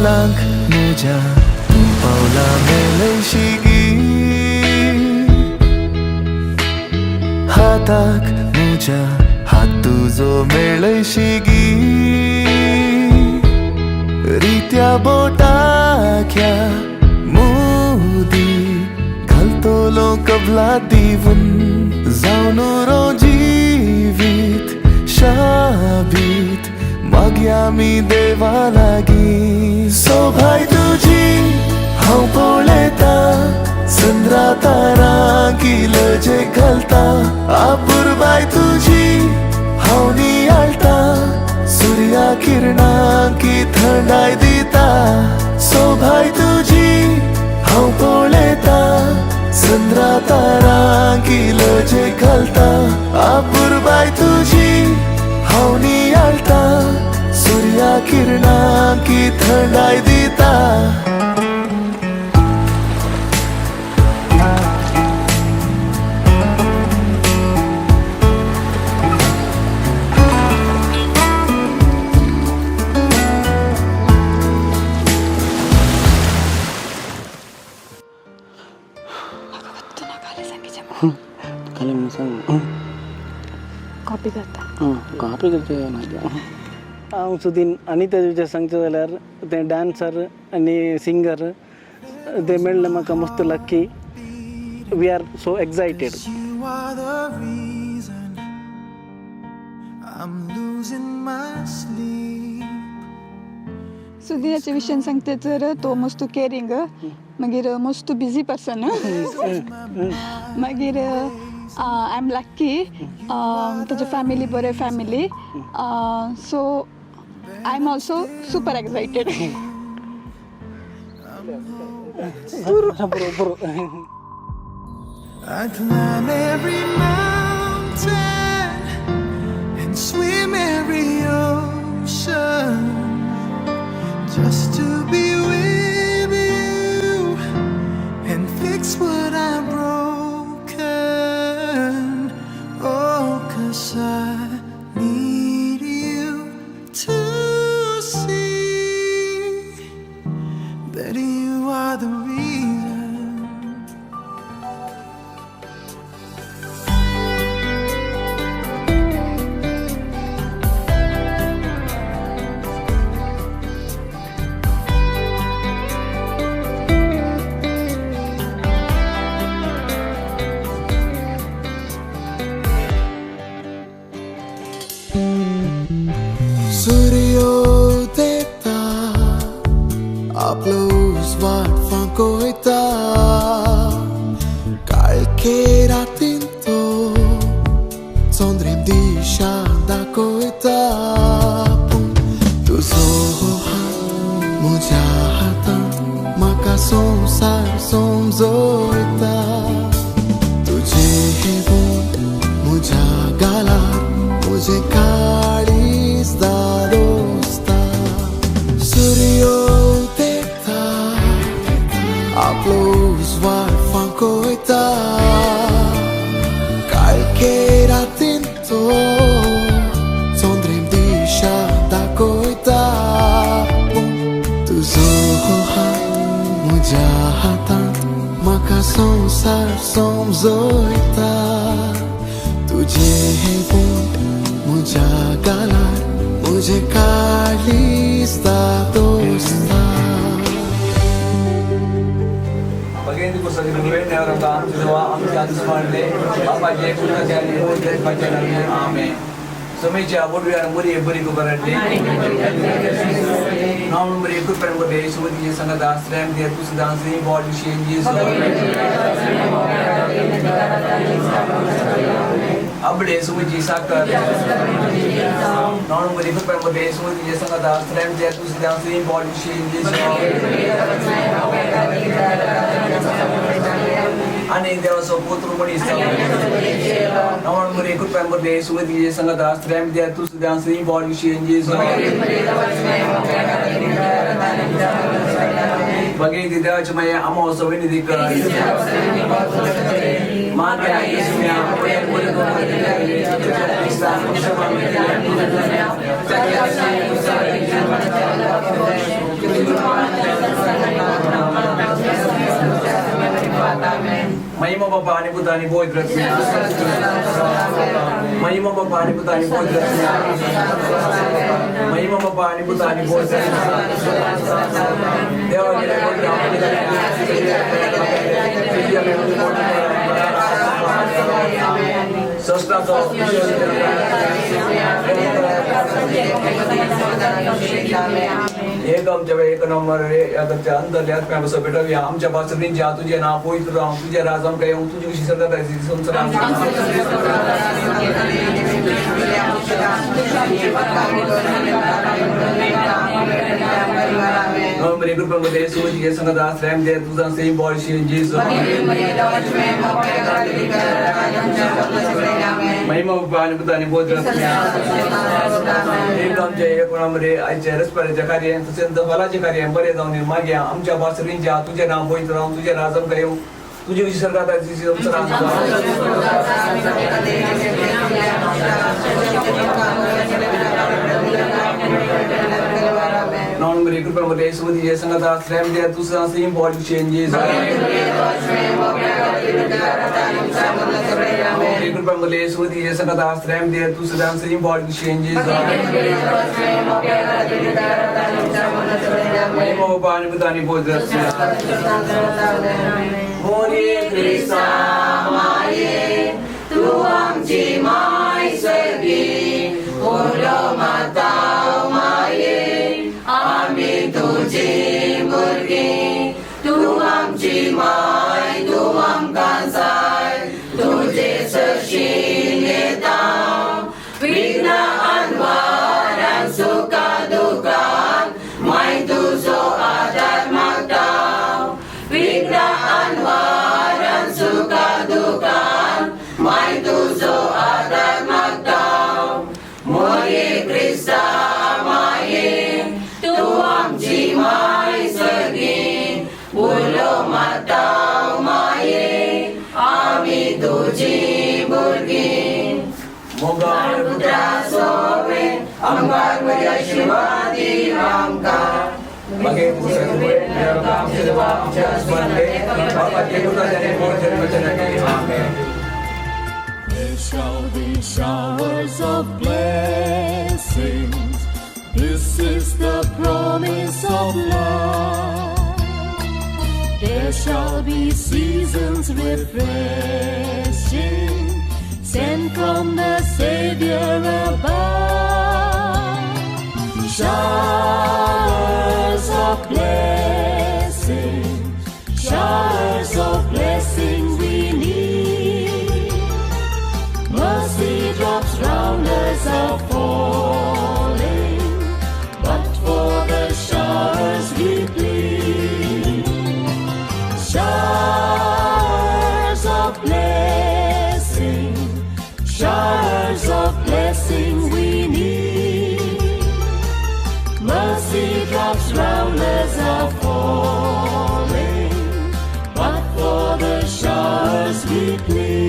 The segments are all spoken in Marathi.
पावलांक म्हज्या पावलां मेळशिगी हाताक म्हज्या हात तुजो मेळशिगी रित्या बोटाक ह्या मोदी घालतलो कबला दिवन जावन रो जिवीत शाबीत मागया मी देवा लागी सोभाय तुजी हांव पळयता चंद्रा तारां किलजे घालता आपुरबाय तुजी हांव नियाळटा सूर्या किरणां की थंडाय दिता सोभाय तुजी हांव पळयता चंद्रा तारां किलजे घालता आपुरबाय तुजी हांव नियाळटा सूर्या किरणां की थंडाय दिता कॉपी करता कॉपी करते हांव सुदीन आनी तेजे सांगता जाल्यार ते डान्सर आनी सिंगर ते मेळ्ळे म्हाका मस्त lucky we are so excited सुदीनाच्या विशयान सांगता तर तो मस्त केअरिंग मागीर मस्त बिजी पर्सन मागीर आय एम लक्की ताजे फॅमिली बरे family so I am also super excited I'd climb every mountain and swim every ocean just to be with you and fix what I'm broken. Oh, 'cause I need you to see that you are the reason. Suryodeta आपलोस वाट फांकोयता काळखे रातीन तो चोंद्रेम दिशा दाखोयता तुजो हात म्हज्या हातांत म्हाका संवसार समजोयता तुजे हे बोट म्हज्या गालार म्हजे काळीज दारोसता Suryodeta आपलोस वाट फांकोयता काळखे रातीन तो चोंद्रेम दिशा दाखोयता तुजो हात म्हज्या हातांत म्हाका संवसार समजोयता तुजे हे बोट म्हज्या गालार म्हजे काळीज दारोसता भगवंत पुस्तक वेळेवर आमच्या आजमाडले बापाचे कुणाचे आमेन समयच्या बोडव्यार बरी बरी गुबरडले नाम नंबर 1 पर मध्ये सुवतीचे संगत आश्रम दे तू सुदांसनी बॉड विशेष अबडे सुवजी साकर नाम नंबर 1 पर मध्ये सुवतीचे संगत आश्रम दे तू सुदांसनी बॉड विशेष आणि देवाचा पुत्र मनीस नाम नंबर 1 पर मध्ये सुवतीचे संगत आश्रम दे तू सुदांसनी बॉड विशेष भगवंत देवाची माया अमावस्या विनंती कर मागण्या येशूया पुढे Bapa ni Putra ni Putratnya. Mahima Bapa ni Putra ni Putratnya. Mahima Bapa ni Putra ni Putratnya. Dewa ni Putra ni एकम जब एक नंबर यादच्या अंतर्यात काय बस बेटा या आमच्या बासरीन जा तुझे नाव पवित्र राम तुझे राजम काय हूं तुझी विशेष सरकार आहे संसार मेरे ग्रुप में दे सूझ के संग दास रैम दे तुझा सेम बॉडी शी जीसस महिमा पानी बताने बहुत रखना एकदम जय एक नंबर आहे चेरस पर जकारिया तसेच फलाचे कार्य बरे जाऊन मागे आमच्या बासरीन जा तुझे नाम पवित्र राम तुझे राजम काय हूं तुझी विशेष सरकार आहे संसार non मेरे कृपा में यीशु मसीह ये संगत आश्रय में तू से बॉडी चेंजेस मेरे कृपा में यीशु मसीह ये संगत आश्रय में तू से बॉडी चेंजेस मैं वो पानी बतानी बहुत रस्सी मोरी कृष्णा माये तू आमची माय सगी बोलो माता माये आम्ही तुझी मुलगी तू आमची माय तू आमकां जाय तुझे सशीन येता विघ्न आनवारान सुखा दुखान माय तुझो आदार मागता विघ्न आनवारान सुखा दुखान माय तुझो आदार मागता मोरे क्रिस्ता माये तू आमची माय सगी बोलो माता माये आम्ही तुझी मुलगी मोगाळ पुत्रा सोवे आमकां बऱ्या आशीर्वादी आमकां मगे पुसरे आमचे देवा आमच्या स्मरणे बापाचे पुत्राचे मोठे वचन आमेन There shall be showers of blessings. This is the promise of love. There shall be seasons refreshing, sent from the Savior above. Showers of blessing, showers of blessing we need. Mercy drops round us are falling, but for the showers we plead. Showers of blessing, showers of blessing we need. Mercy drops round us are falling, but for the showers we plead.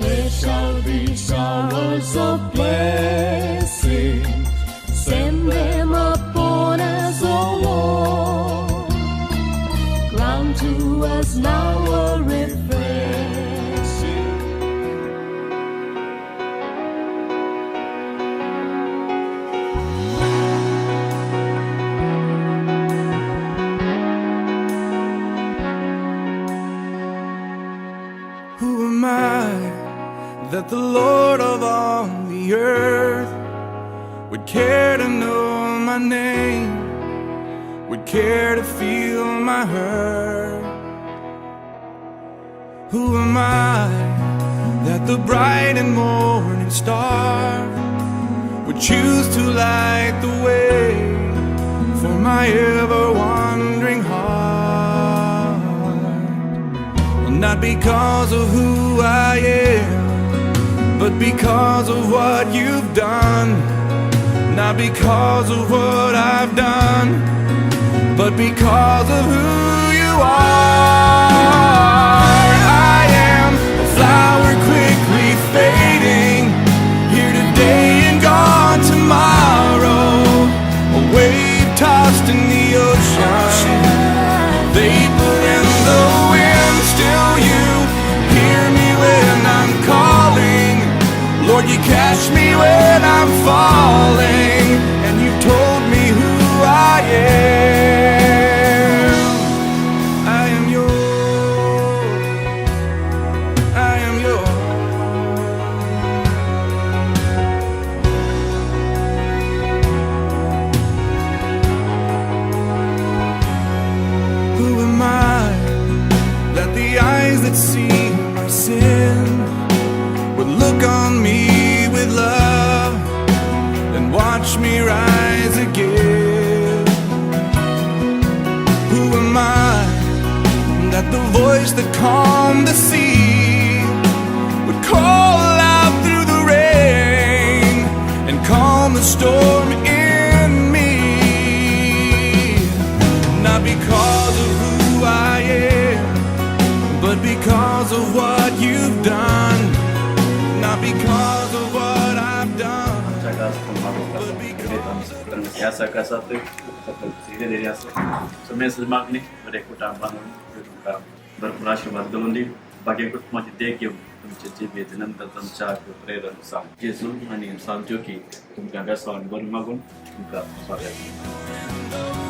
There shall be showers of blessing, send them upon us, O Lord. Grant to us now a refreshing. Who am I that the Lord of all the earth would care to know my name, would care to feel my hurt? Who am I that the bright and morning star would choose to light the way for my ever-wandering heart? Well, not because of who I am, but because of what you've done. Not because of what I've done, but because of who you are. I am a flower quickly fading, Lord, you catch me when I'm falling, and you told me who I am. I am yours. I am yours. Who am I that the eyes that see my sin would look on me with love and watch me rise again? Who am I that the voice that calmed the sea would call out through the rain and calm the storm in me? Not because of who I am, but because of what you've done. Not because of what I've done. मागणी बरे कुटुंबांना तुमका भरपूर आशीर्वाद घालून दी बाकी कुटुंबाची देख घेऊन तुमचे जिबेचे नंतर तुमच्या प्रेरण सांग जेजू आणि सांगतो की तुमका बेसावन बरं मागून तुमका स्वागत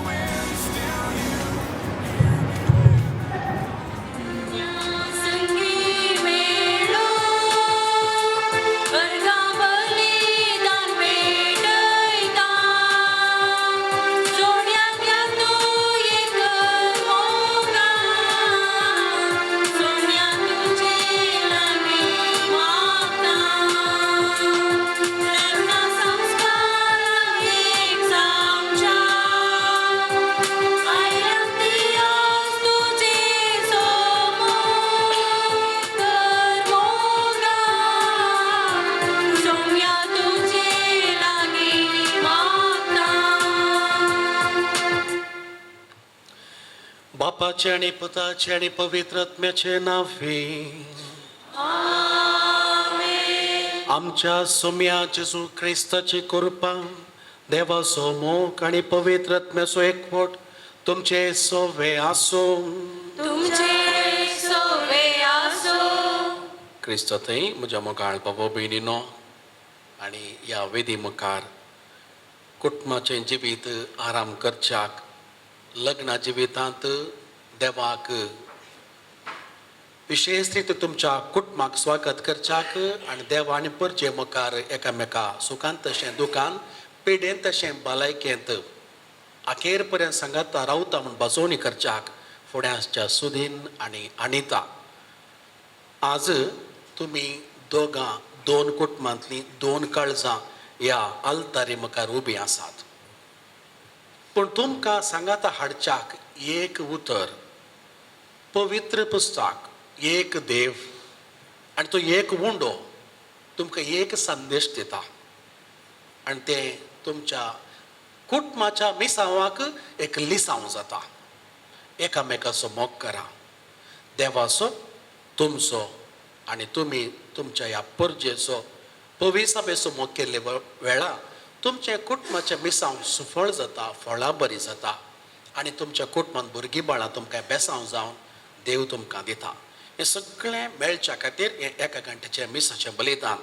बापाचे आणि पुताचे आणि पवित्र आत्म्याचे नावे आमच्या सोम्या जेजू ख्रिस्ताची कृपा देवाचो मोग आणि पवित्र आत्म्याचो एकवट तुमचे सोवे आसो क्रिस्तातय म्हज्या मोगाळ बाबा भयणीनो आणि ह्या वेदी मुखार कुटुंबाचें जिवीत आराम करच्याक लग्ना जिवितांत देवाक विशेष रीती तुमच्या कुटुंबाक स्वागत करच्याक आनी देवान परचे मुखार एकामेका सुखांत तशें दुखान पिडेंत तशें भलायकेंत अखेर पर्यंत सांगाता रावता म्हूण बसोवणी करच्याक फुड्याच्या सुदीन आनी अनिता आज तुमी दोगां दोन कुटुंबांतलीं दोन काळजां ह्या आल्तारी मुखार उबीं आसात पूण तुमकां सांगाता हाडच्याक एक उतर पवित्र पुस्तक एक देव आनी तो एक उंडो तुमकां एक संदेश दिता आनी तें तुमच्या कुटुंबाच्या मिसावाक एक लिसांव जाता एकामेकाचो मोग करा देवाचो तुमचो आनी तुमी तुमच्या ह्या परजेचो पवित्र सभेचो मोग केल्ले वेळा तुमच्या कुटुंबाचें मिसांव सुफळ जाता फळां बरी जाता आनी तुमच्या कुटुंबांत भुरगीं बाळां तुमकां बेसांव जावन देव तुमकां दिता हें सगळें मेळच्या खातीर हें एका घंटेचें मिसाचें बलिदान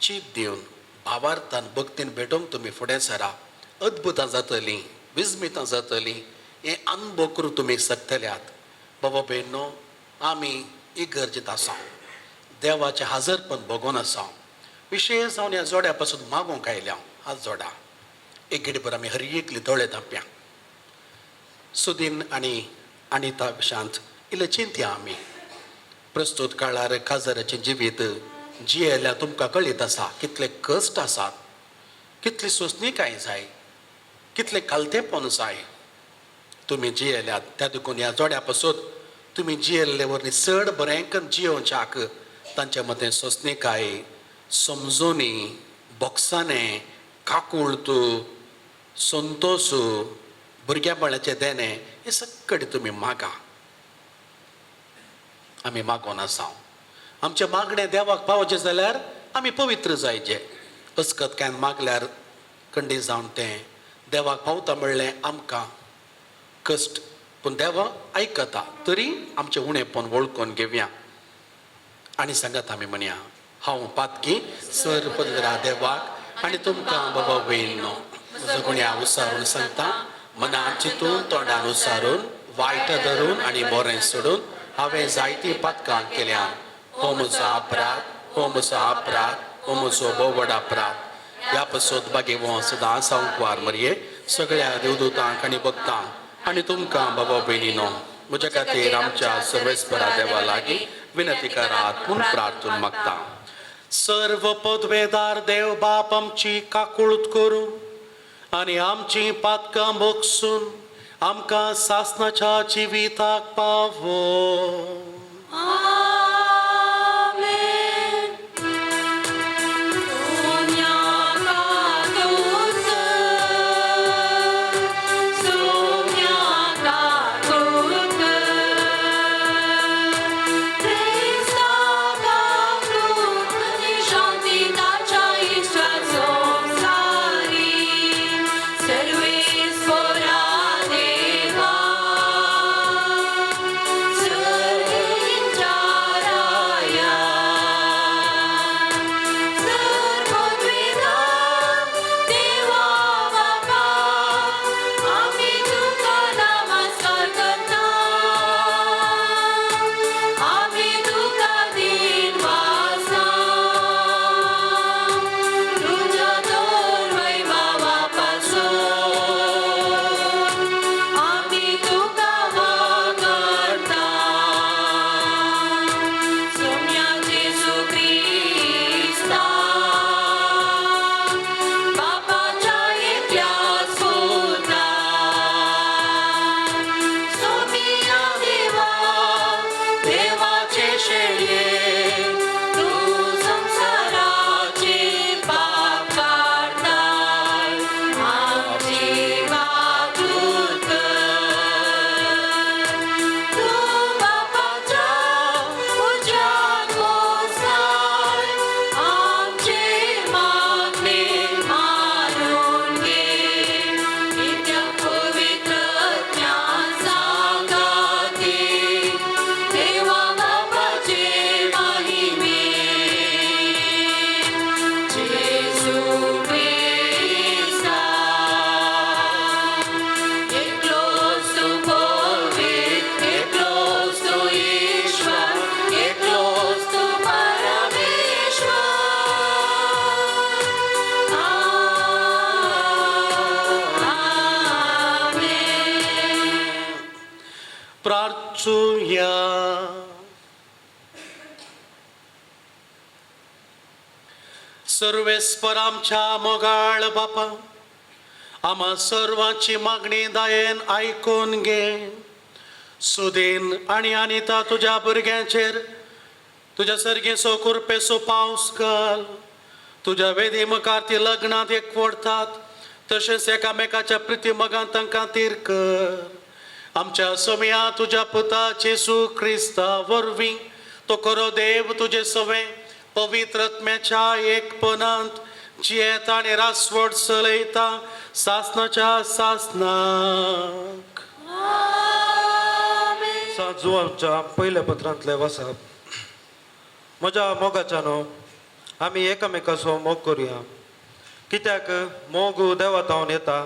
चीप दिवन भावार्थान भक्तीन भेटोवंक तुमी फुडें सरा अद्भुतां जातलीं विस्मितां जातलीं हें अनुभव करून तुमी शकतल्यात बाबा भयणो आमी इगर्जेत आसा देवाचें हाजरपण भोगून आसा विशेष जावन ह्या जोड्या पासून मागूंक आयल्या हात जोडा एक घडीभर आमी हरयेकली दोळे धांप्या सुदीन आनी अनिता शांत इल्ले चिंतया आमी प्रस्तुत काळार काजाराचें जिवीत जियेल्या तुमकां कळीत आसा कितले कश्ट आसात कितली सोंसणीकाय जाय कितले कालतेपण जाय तुमी जियेल्यात त्या देखून ह्या जोड्या पासून तुमी जियेल्ले वरवीं चड बरें करून जियोवच्याक तांच्या मतें सोंसणीकाय समजुनी बोगसाणें काकुळत संतोश भुरग्या बाळाचें देणें हें सगळें तुमी मागा आमी मागोन आसा आमचें मागणें देवाक पावचें जाल्यार आमी पवित्र जायचे अस्कत काय मागल्यार खंडीत जावन तें देवाक पावता म्हणलें आमकां कश्ट पूण देवा आयकता तरी आमचें उणेंपण वळखून घेवया आनी सांगात आमी म्हणया हांव पातकी सर पदरा देवाक आनी तुमकां बाबा भयणो म्हजो गुन्या उसारून सांगता मनान चिंतून तोंडान उसारून वायट धरून आनी बरें सोडून हांवें जायतीं पातकां केल्यां हो म्हजो अपराध हो म्हजो अपराध हो म्हजो बोवड अपराध ह्या पसोत बागेवो सदां सांगवार मरये सगळ्या देवदूतांक आनी भक्तांक आनी तुमकां बाबा भयणीनो म्हज्या खातीर आमच्या सर्वेस्परा देवा लागीं विनंती करात म्हूण प्रार्थून मागता. सर्व पदवेदार देव बाप आमची काकुळट करून आनी आमची पातकां मोगसून आमकां सासणाच्या जिविताक पावो. प्रार्थूया. सर्वेस्पर आमच्या मोगाळ बापा आम्हा सर्वांची मागणी दयेन आयकून घे. सुदीन आनी अनिता तुझ्या भुरग्यांचेर तुझ्या सर्गेचो कुरपेचो पावस घाल. तुझ्या वेदी मुखार ती लग्नात एकवडतात तशेंच एकामेकाच्या प्रिती मोगान तांकां तीर कर. आमच्या सोम्या तुझ्या पुता जेसू क्रिस्ता वरवीं तो खरो देव तुजे सवे पवित्र आत्म्याच्या एकपणांत जियेता आनी रासवड चलयता सासणाच्या सासनाक. सांजुआच्या पयल्या पत्रांतले वाचप. म्हज्या मोगाच्यानो आमी एकामेकाचो मोग करुया कित्याक मोग देवातावन येता.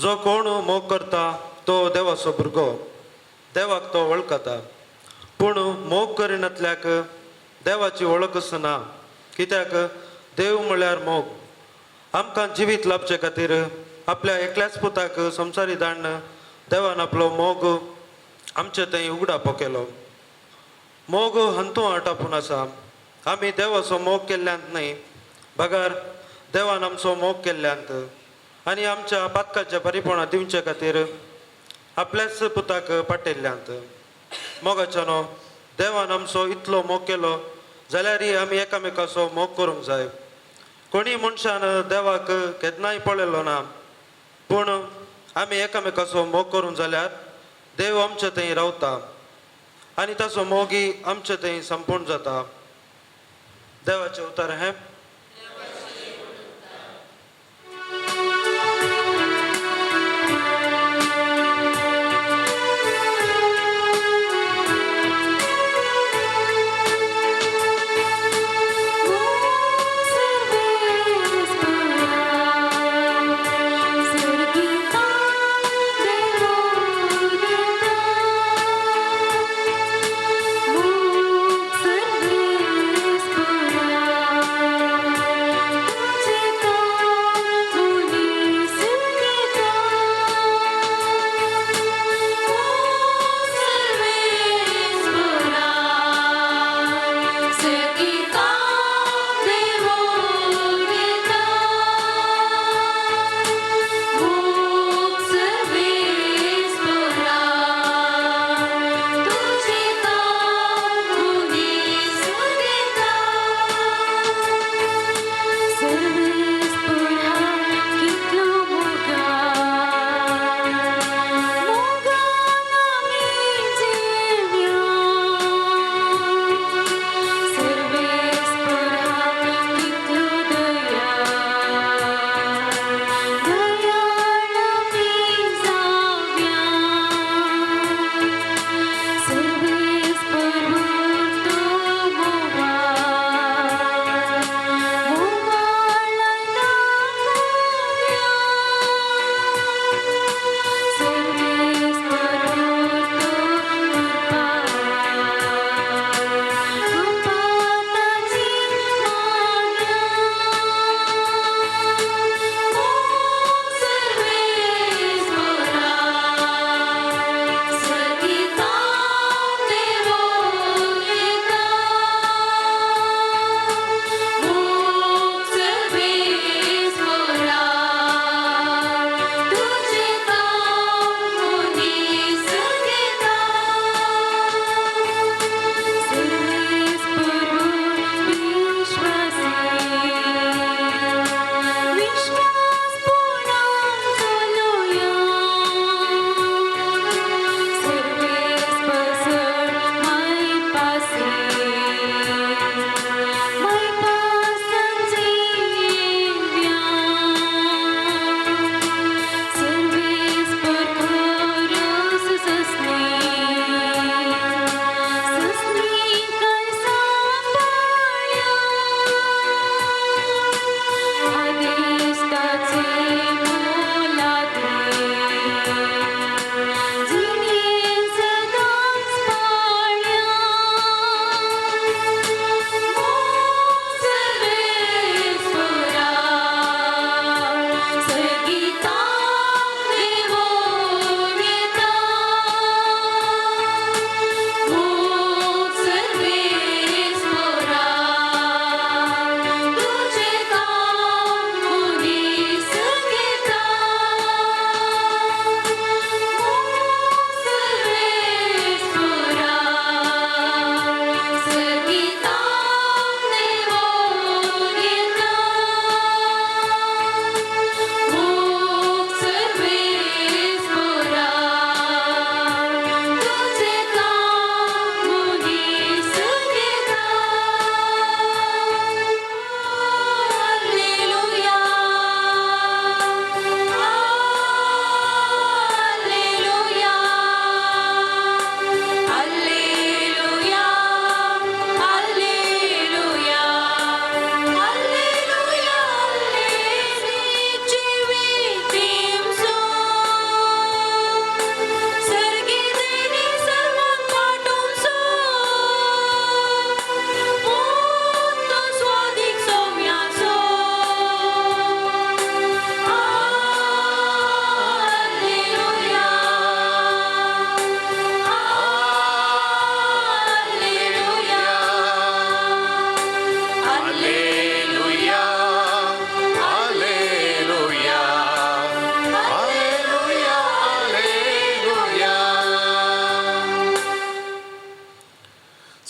जो कोण मोग करता तो देवाचो भुरगो देवाक तो वळखता. पूण मोग करिनातल्याक देवाची वळखच ना कित्याक देव म्हळ्यार मोग. आमकां जिवीत लाभचे खातीर आपल्या एकल्याच पुताक संवसारी धाडन देवान आपलो मोग आमचे थंय उगडापो केलो. मोग हंतू आटापून आसा. आमी देवाचो मोग केल्ल्यांत न्हय बगार देवान आमचो मोग केल्ल्यांत आनी आमच्या पातकाच्या बरेपणा दिवचे खातीर आपल्याच पुताक पाठयल्ल्यांत. मोगाच्यानो देवान आमचो इतलो मोग केलो जाल्यार आमी एकामेकाचो मोग करूंक जाय. कोणी मनशान देवाक केन्नाय पळयलो ना पूण आमी एकामेकाचो मोग करूंक जाल्यार देव आमचे थंय रावता आनी ताचो मोगी आमचे थंय संपूर्ण जाता. देवाचें उतर हें.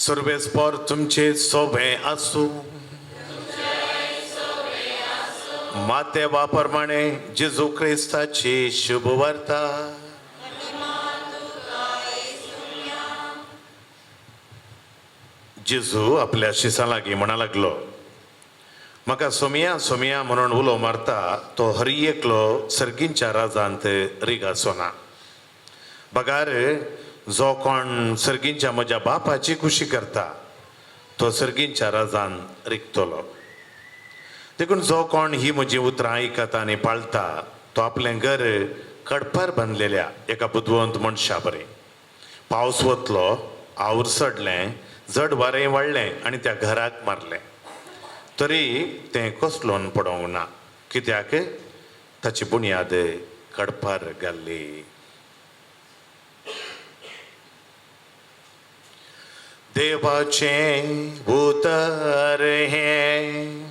सर्वेस्पर तुमचे सोबे आसूं. माते वाप्रमाणे जेजू क्रिस्ताची शुभ वार्ता. जेजू आपल्या शिसा लागीं म्हणा लागलो, म्हाका सोमिया सोमिया म्हणून उलो मारता तो हरी एकलो सर्गींच्या राजांत रीग आसोना. बगार जो कोण सर्गींच्या म्हज्या बापाची खुशी करता तो सर्गींच्या राजान रिगतलो. देखून जो कोण ही म्हजी उतरां आयकता आनी पाळटा तो आपलें घर कडपार बांदलेल्या एका बुदवंत मनशा बरें. पावस वतलो, आवूर सडलें, जड वारें वाडलें आनी त्या घराक मारलें, तरी तें कसलोन पडोंक ना, कित्याक ताची बुन्याद कडपार घाल्ली. देवाचें उतर हें.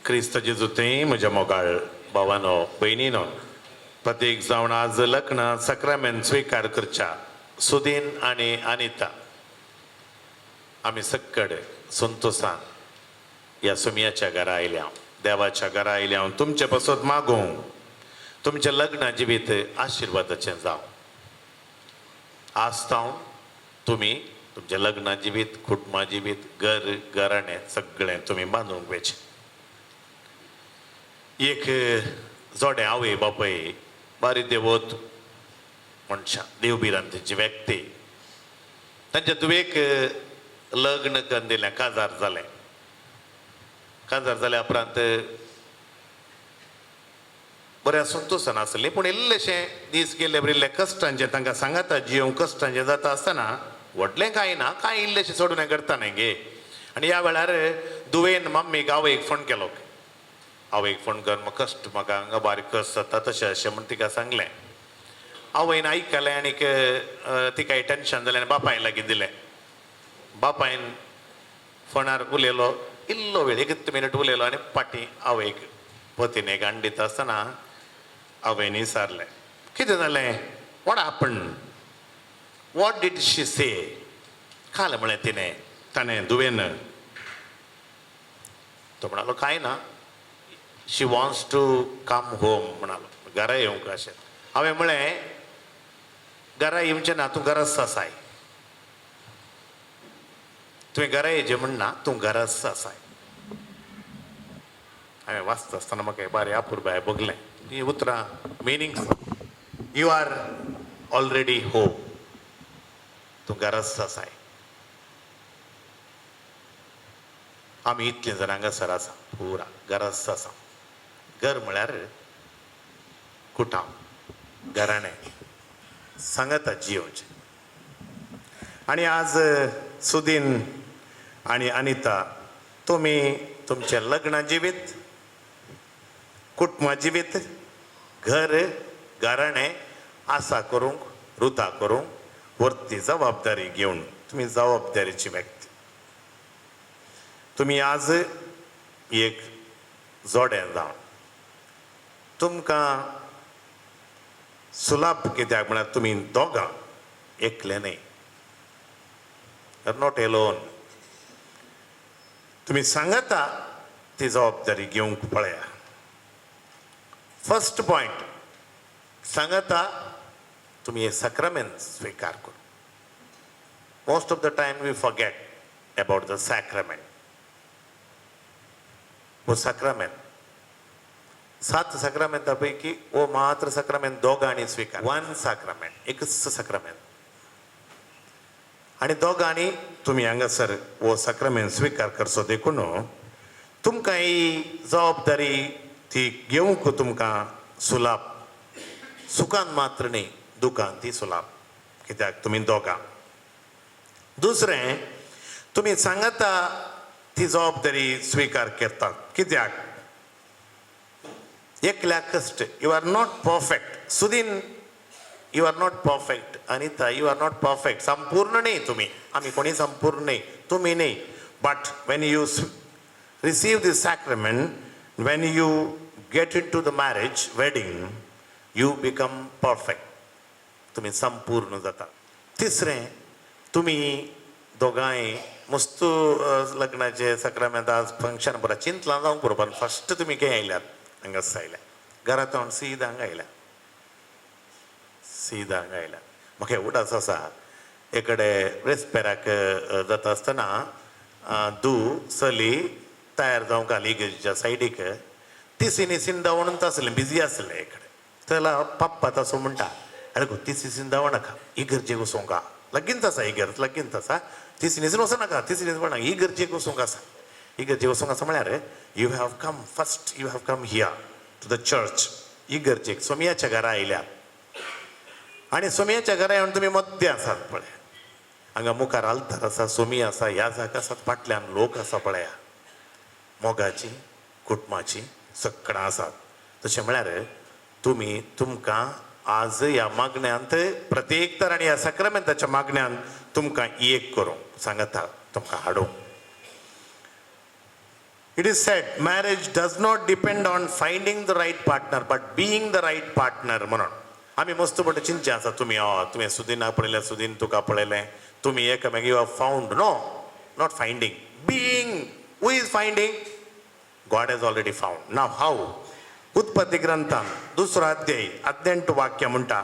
क्रिस्त जेजू तें म्हज्या मोगाळ भावानो भयणीनो, प्रत्येक जावन आज लग्न सक्रामेंत स्विकार करच्या सुदीन आनी अनिता आमी सक्कड संतोषान ह्या सोमियाच्या घरा आयल्या, देवाच्या घरा आयल्या. तुमचे पासत मागूं तुमचें लग्न जिवीत आशिर्वादाचें जावं. आस्ताव तुमी तुमचें लग्न जिवीत, कुटुंबा जिवीत, घर घराणें सगळें तुमी बांदूंक वेचें. एक जोडे आवय बापय बारी देवत मनशां, देवबिरांतीची व्यक्ती, तांच्या तुवेक लग्न करून दिलें, काजार जालें. काजार जाल्या उपरांत बऱ्या संतोशान आसलीं, पूण इल्लेशें दीस गेले बरिल्ले कश्टांचे तांकां सांगाता जियोंक कश्टांचें जाता आसतना व्हडलें कांय ना, कांय इल्लेशें सोडून हें करता न्ही गे. आनी ह्या वेळार दुवेन मम्मीक आवयक फोन केलो. आवयक फोन करून म्हाका कश्ट, म्हाका हांगा बारीक कश्ट जाता तशें अशें म्हण तिका सांगलें. आवयन आयकलें आनीक तिकाय टेन्शन जालें आनी बापाय लागीं दिलें. बापायन फोनार उलयलो, इल्लो वेळ 1 मिनट उलयलो आनी पाटी आवयक पतीन एक आण दिता आसतना आवयन विचारलें, कितें जालें, what happen, what did she say. खालें म्हळें ताणें दुवेन. तो म्हणालो कांय ना, she wants to come home म्हणालो, घरा येवंक अशें. हांवें म्हळें घरा येवचें ना, तूं घराच आसाय. तुवें घरा येवचें म्हणना, तूं घराच आसाय. हांवें वाचता आसतना म्हाका बारी अपुरबाय बगलें. ही उतरां meaning, you are already home, तूं घराच आसाय. आमी इतले जाण हांगासर आसा, पुरा घराच आसा. घर म्हळ्यार कुटाव, घराणें, सांगाता जियोचें. आनी आज सुदीन आनी अनिता तुमी तुमचें लग्न जिवीत, कुटुंब जिवीत, घर घराणें आसा करूंक, रुता करूंक वर्ती जबाबदारी घेवन तुमी जबाबदारीची व्यक्ती. तुमी आज एक जोडें जावन तुमकां सुलाभ, कित्याक म्हळ्यार तुमी दोगां एकले न्ही, नॉट एलोन. तुमी सांगता ती जबाबदारी घेवंक पळया. फर्स्ट पॉयंट, सांगता तुमी हे सॅक्रमेंट स्विकार करू. Most of the time we forget about the sacrament. वो सॅक्रमेंट 7 सॅक्रमेंटा पैकी वो मात्र सॅक्रमेंट दोगांनी स्विकार. 1 सॅक्रमेंट, एकच सॅक्रमेंट. आनी दोगांनी तुमी हांगासर वो सॅक्रमेंट स्विकार करचो देखून तुमकां ही जबाबदारी ती घेवंक तुमकां सुलाभ. सुखान मात्र न्ही, दुखान ती सुलाभ, कित्याक तुमी दोगां. दुसरें, तुमी सांगता ती जबाबदारी स्विकार करतात, कित्याक एकल्याक कश्ट. You are not perfect. Sudin, you are not perfect. Anita, you are not perfect. संपूर्ण न्ही तुमी, आमी कोणी संपूर्ण न्ही, तुमी न्ही. But when you receive this sacrament, when you get into the marriage wedding, you become perfect. तुम्ही संपूर्ण जाता. तिसरें, तुम्ही दोगांय मस्त लग्नाचे सक्रमेंत आज फंक्शन बरं चिंतलां जावंक बरोबर फस्ट तुम्ही खंय आयल्यात हांगास आयल्या घरांत हांव सीद हांगा आयल्या म्हाका एवढाच आसा एकडे रेस्पेराक जाता आसतना धू चली तयार जावंक आली इगर्जेच्या सायडीक तिसीनी सिंदावण आसलें बिजी आसलें इकडे त्याला पप्पा तसो म्हणटा अरे गो तिसी नाका इगर्जेक वचोंक लगीन आसा इगर्ज लगीन आसा तिसनीच वचनाका तिसनीच म्हणा इगर्जेक वचोंक आसा इगर्जेक वचोंक आसा म्हळ्यार you have come first you have come here to the church इगर्जेक सोमियाच्या घरा आयल्या आणि सोमियाच्या घरा येवन तुमी मध्य आसात पळय हांगा मुखार आल्तार आसा सोमी आसा ह्या जागा आसात फाटल्यान लोक आसा पळया मोगाची कुटुंबाची सगळां आसात तशें म्हळ्यार तुमी तुमकां आज ह्या मागण्यांत प्रत्येक तर आनी ह्या सक्रमेंताच्या मागण्यांत तुमकां एक करूंक सांगता तुमकां हाडूंक. It is said, marriage does not depend on finding the right partner, but being the right partner म्हणून. आमी मस्त पडटा चिंतचे आसा तुमी सुदीन पळयलें सुदीन तुका पळयलें तुमी एकामेक you have found no not finding being who is finding God has already found. नाव हाव उत्पत्ती ग्रंथान 2 अध्याय 18 वाक्य म्हणटा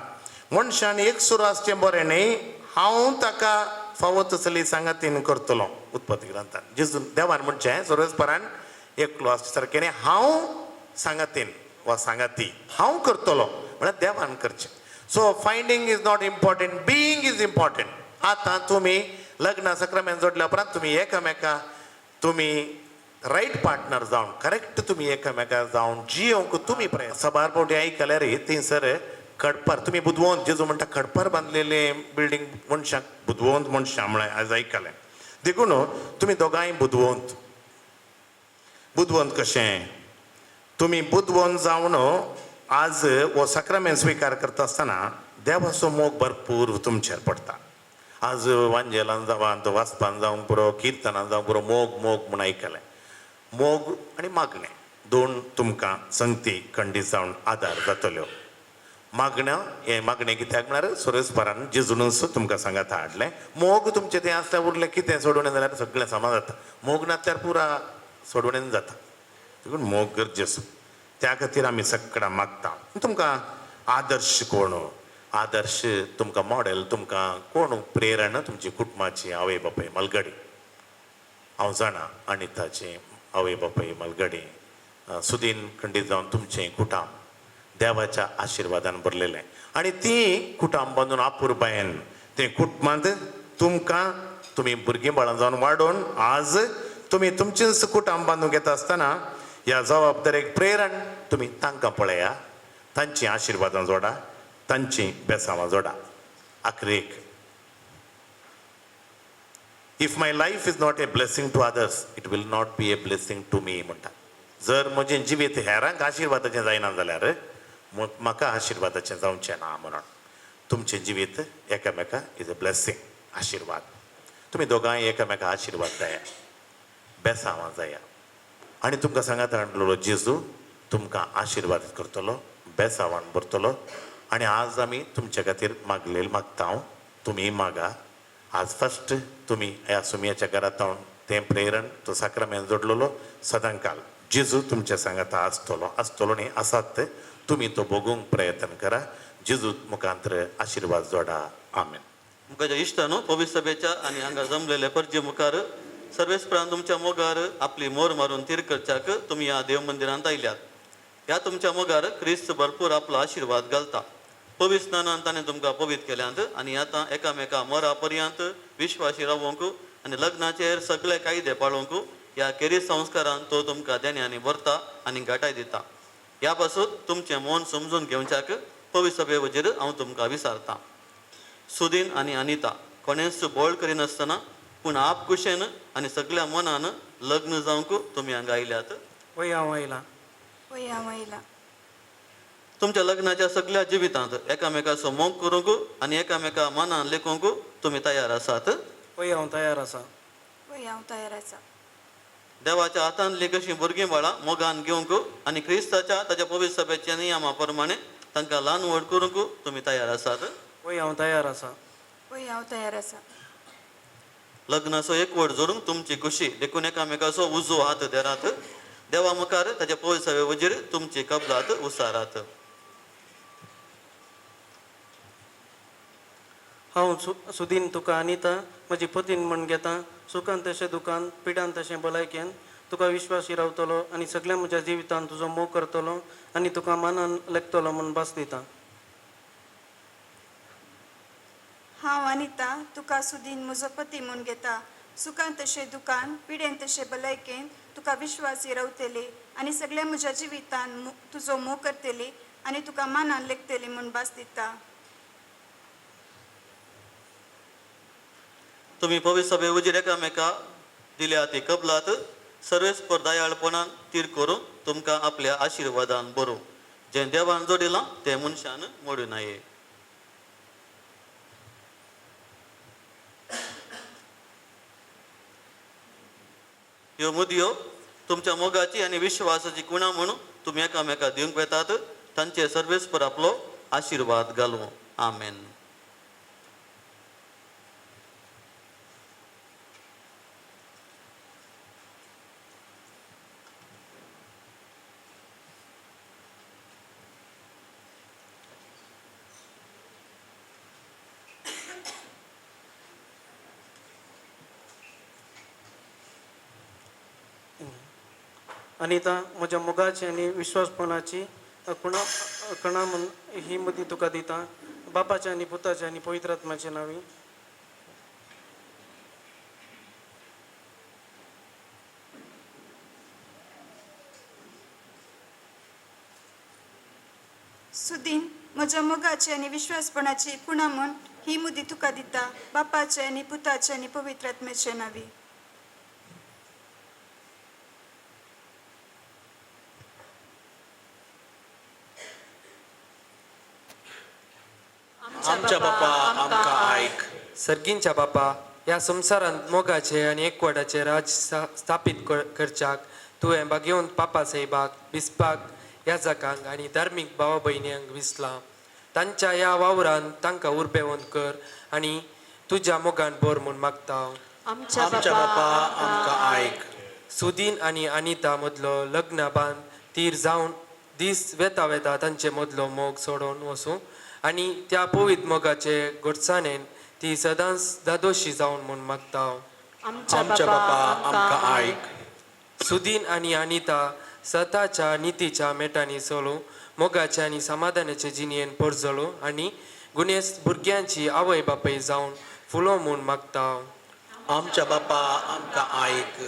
मनशान एक सुरू आसचें बरें न्ही हांव ताका फावो तसली सांगातीन करतलो. उत्पत्ती ग्रंथान जेजू देवान म्हणचें सर्वेस्परान एकलो आसचे सारकें न्ही हांव सांगातीन वा सांगाती हांव करतलो म्हळ्यार देवान करचें. So finding is not important being is important. आतां तुमी लग्न सक्रमेंत जोडल्या उपरांत तुमी एकामेका तुमी रायट पार्टनर जावन करेक्ट तुमी एकामेका जावन जियोंक तुमी प्रयत्न. सबार पोटी आयकल्यार थंयसर खडपार तुमी बुदवंत जेजू म्हणटा खडपार बांदलेले बिल्डींग मनशाक बुदवंत मनशां म्हळ्यार आज आयकलें देखून तुमी दोगांय बुदवंत कशें तुमी बुदवंत जावन आज हो सक्रमेंत स्विकार करता आसतना देवाचो मोग भरपूर तुमचेर पडटा. आज वांजेलान जावं वाचपान जावंक पुरो किर्तनान जावंक पुरो मोग म्हूण आयकलें. मोग आनी मागणें दोन तुमकां संगती खंडीत जावन आदार जातल्यो. मागणें कित्याक म्हळ्यार सुरेस्परान जेजूनच तुमकां सांगात हाडलें. मोग तुमचें तें आसल्यार उरलें कितें सोडून जाल्यार सगळें सामान जाता. मोग नासल्यार पुरा सोडून जाता देखून मोग गरजेचो. त्या खातीर आमी सगळ्यां मागता तुमकां आदर्श कोण आदर्श तुमकां मॉडेल तुमकां कोण प्रेरणा तुमची कुटुंबाची आवय बापाय मलगडी. हांव जाणा अनिताची आवय बापाय मलगडी सुदीन खंडीत जावन तुमचें कुटुंब देवाच्या आशिर्वादान भरलेलें आनी ती कुटुंब बांदून आपुरबायेन तें कुटुंबांत तुमकां तुमी भुरगीं बाळां जावन वाडोवन आज तुमी तुमचेंच कुटुंब बांदूंक येता आसतना ह्या जबाबदारेक प्रेरण तुमी तांकां पळया तांची आशिर्वादां जोडा तांची बेसांवां जोडा. आखरेक if my life is not a blessing to others it will not be a blessing to me म्हणटा. जर म्हजें जिवीत हेरांक आशिर्वादाचें जायना जाल्यार म्हाका आशिर्वादाचें जावचें ना म्हणून तुमचें जिवीत एकामेका इज अ ब्लेसिंग आशिर्वाद. तुमी दोगांय एकामेका आशिर्वाद जाया बेसांवां जाया आनी तुमकां सांगात हाडलेलो जेजू तुमकां आशिर्वाद करतलो बेसांवान भरतलो. आनी आज आमी तुमचे खातीर मागता हांव तुमी मागा. आज फस्ट तुमी ह्या सुमयाच्या घरांत हांव तें प्रेरण तो सक्रमेंत जोडलेलो सदांकाल जेजू तुमच्या सांगाता आसतलो न्ही आसात तुमी तो भोगूंक प्रयत्न करा. जेजू मुखांतर आशिर्वाद जोडा. आमेन. मुखाच्या इश्टानो पवित्र सभेच्या आनी हांगा जमलेले परजे मुखार सर्वेस्परान तुमच्या मोगार आपली मोर मारून तीर करच्याक तुमी ह्या देव मंदिरांत आयल्यात. ह्या तुमच्या मोगार क्रिस्त भरपूर आपलो आशिर्वाद घालता. पवित्र स्नानान ताणें तुमकां पवित्र केल्यांत आनी आतां एकामेका मोरा पर्यंत विश्वासी रावूंक आनी लग्नाचेर सगळे कायदे पाळूंक ह्या केरी संस्कारान तो तुमकां देण्यांनी भरता आनी घाटाय दिता. ह्या पासून तुमचें मन समजून घेवच्याक पवित्र सभे वचेर हांव तुमकां विचारतां. सुदीन आनी अनिता कोणेंच बोळ करिनासतना पूण आपकुशेन आनी सगळ्या मनान लग्न जावंक तुमी हांगा आयल्यात. वय हांव आयलां तुमच्या लग्नाच्या सगळ्या जिवितांत एकामेकाचो मोग करूंक आनी एकामेका मनान लेखूंक तुमी तयार आसात. वय हांव तयार आसा. देवाच्या हातांतली कशीं भुरगीं बाळां मोगान घेवंक आनी क्रिस्ताच्या ताच्या पवित्र सभेच्या नियमा प्रमाणे तांकां ल्हान व्हड करूंक तुमी तयार आसात. वय हांव तयार आसा वय हांव तयार आसा लग्नाचो एकवट जोडूंक तुमची खुशी देखून एकामेकाचो उजो हात देरात देवा मुखार ताच्या पवित्र सवे वजीर तुमची कबलात उसारात हांव सुदीन तुका अनिता म्हजी पतीन म्हण घेता सुखान तशें दुखान पिडान तशें भलायकेन तुका विश्वासी रावतलो आनी सगळ्या म्हज्या जिवितान तुजो मोग करतलो आनी तुका मानान लेखतलो म्हूण भास दिता हांव अनिता तुका सुदीन म्हजो पती म्हूण घेता सुखान तशें दुखान पिडेन तशें भलायकेन तुका विश्वासी रावतली आनी सगळ्या म्हज्या जिवितान तुजो मोग करतली आनी तुका मानान लेखतली म्हूण भास दिता तुम्ही पवित्र सभे वजीर एकामेका दिल्या ती कबलात सर्वेस्पर दयाळपणान तीर करून तुमकां आपल्या आशिर्वादान बरो जें देवान जोडिलां तें मनशान मोडूं नये ह्यो मुदयो तुमच्या मोगाची आनी विश्वासाची कुणा म्हणून तुम्ही एकामेका दिवंक वेतात तांचे सर्वेस्पर आपलो आशिर्वाद घालूं आमेन अनिता म्हज्या मोगाची आनी विश्वासपणाची कणा म्हूण ही मुदी तुका दिता बापाच्या आनी पुताच्या आनी पवित्र आत्म्याच्या नांवी सुदीन म्हज्या मोगाची आनी विश्वासपणाची कुणा म्हूण ही मुदी तुका दिता बापाचे आनी पुताचे आनी पवित्र आत्म्याचे नांवी आमच्या बापा आमकां आयक सर्गींच्या बापा ह्या संवसारांत मोगाचे आनी एकवटाचे राज स्थापीत करच्याक तुवें बागेवन पापा साहेबाक बिस्पाक ह्या जगांक आनी धार्मीक भावा भयण्यांक विसलां तांच्या ह्या वावरान तांकां उर्बेवंत कर आनी तुज्या मोगान बोर म्हूण मागता आमच्या बापा आमकां आयक सुदीन आनी अनिता मदलो लग्न बांद तीर जावन दीस वेता वेता तांचे मदलो मोग सोडून वचूं आनी त्या पवित्र मोगाचे घडसाणेन ती सदांच दादोशी जावन म्हूण मागता आमच्या बापा आमकां आयक सुदीन आनी अनिता स्वताच्या नितीच्या मेटांनी चलूं मोगाच्या आनी समाधानाचे जिणेन परजळूं आनी गुणेस भुरग्यांची आवय बापय जावन फुलो म्हूण मागता आमच्या बापा आमकां आयक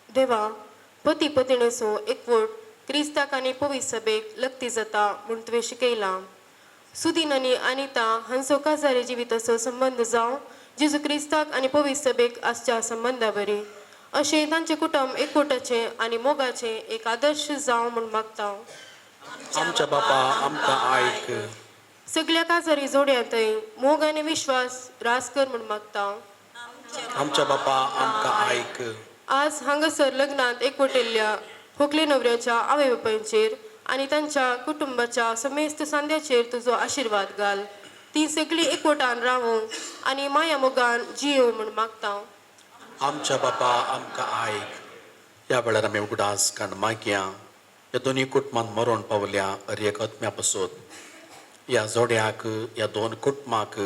देवा पती पत्नीचो एकवट क्रिस्ताक आनी पवित्र सभेक लक्ती जाता म्हूण तुवें शिकयलां सुदीन आनी अनिता हांचो काजारी जिविताचो संबंद जावं जेजू क्रिस्ताक आनी पवित्र सभेक आसच्या संबंदा वरी अशें तांचें कुटुंब एकवटाचें आनी मोगाचें एक आदर्श जावं म्हूण मागता आमच्या बापा आमकां आयक सगळ्या काजारी जोड्यांतय मोग आनी विश्वास रास कर म्हूण मागता आमच्या बापा आमकां आयक आज हांगासर लग्नांत एकवटिल्ल्या खोकले न्हवऱ्याच्या आवय बापायचेर आनी तांच्या कुटुंबाच्या समेस्त सांद्याचेर तुजो आशिर्वाद घाल ती सगळीं एकवटान रावूं आनी माया मोगान जियो म्हूण मागता आमच्या बापा आमकां आयक ह्या वेळार आमी उगडास काण मागया ह्या दोनी कुटुंबांत मरोन पावल्या हरएक आत्म्या पासून ह्या जोड्याक ह्या दोन कुटुंबाक